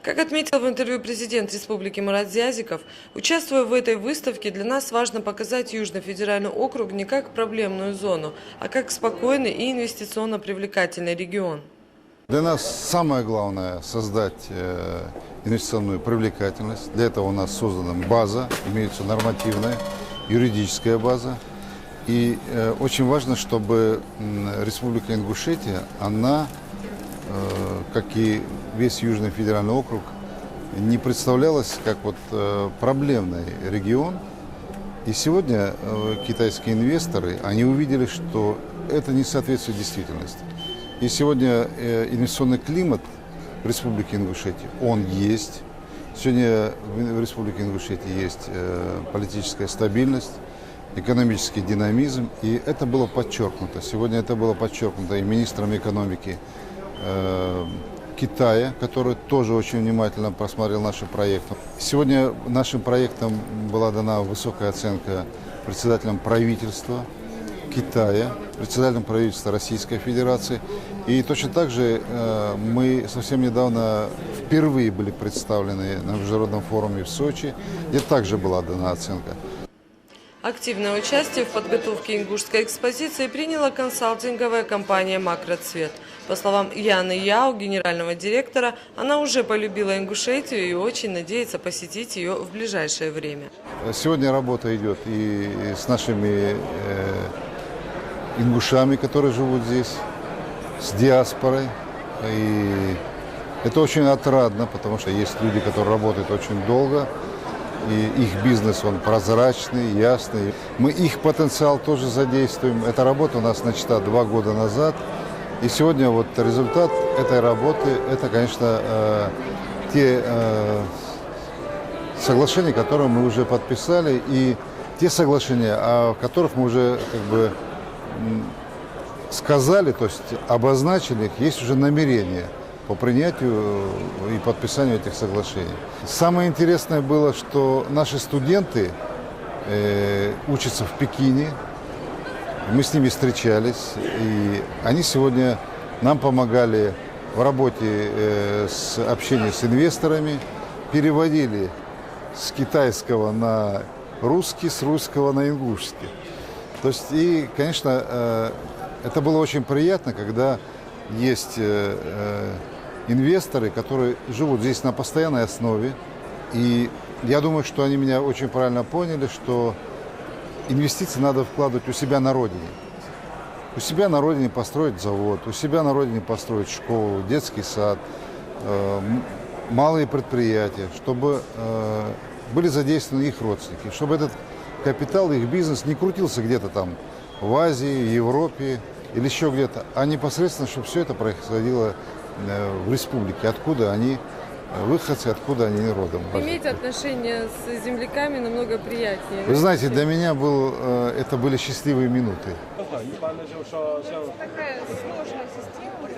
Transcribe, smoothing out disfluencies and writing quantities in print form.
Как отметил в интервью президент Республики Мурат Зиязиков, участвуя в этой выставке, для нас важно показать Южный федеральный округ не как проблемную зону, а как спокойный и инвестиционно привлекательный регион. Для нас самое главное создать инвестиционную привлекательность. Для этого у нас создана база, имеется нормативная, юридическая база. И очень важно, чтобы Республика Ингушетия, она, как и весь Южный федеральный округ, не представлялась как проблемный регион. И сегодня китайские инвесторы, они увидели, что это не соответствует действительности. И сегодня инвестиционный климат в Республике Ингушетия, он есть. Сегодня в Республике Ингушетия есть политическая стабильность, экономический динамизм, и это было подчеркнуто. Сегодня это было подчеркнуто и министром экономики Китая, который тоже очень внимательно просмотрел наши проекты. Сегодня нашим проектам была дана высокая оценка председателем правительства Китая, председателем правительства Российской Федерации. И точно так же мы совсем недавно впервые были представлены на международном форуме в Сочи, где также была дана оценка. Активное участие в подготовке ингушской экспозиции приняла консалтинговая компания «Макроцвет». По словам Яны Яо, генерального директора, она уже полюбила Ингушетию и очень надеется посетить ее в ближайшее время. Сегодня работа идет и с нашими ингушами, которые живут здесь, с диаспорой. И это очень отрадно, потому что есть люди, которые работают очень долго. И их бизнес, он прозрачный, ясный. Мы их потенциал тоже задействуем. Эта работа у нас начата 2 года назад. И сегодня результат этой работы, это, конечно, те соглашения, которые мы уже подписали, и те соглашения, о которых мы уже сказали, то есть обозначили их, есть уже намерение по принятию и подписанию этих соглашений. Самое интересное было, что наши студенты учатся в Пекине, мы с ними встречались, и они сегодня нам помогали в работе с общением с инвесторами, переводили с китайского на русский, с русского на ингушский. То есть, и, конечно, это было очень приятно, когда есть инвесторы, которые живут здесь на постоянной основе. И я думаю, что они меня очень правильно поняли, что инвестиции надо вкладывать у себя на родине. У себя на родине построить завод, у себя на родине построить школу, детский сад, малые предприятия, чтобы были задействованы их родственники, чтобы этот капитал, их бизнес не крутился где-то там в Азии, Европе или еще где-то, а непосредственно, чтобы все это происходило в республике, откуда они выходцы, откуда они родом. Иметь отношения с земляками намного приятнее. Вы знаете, для меня это были счастливые минуты. Такая сложная система.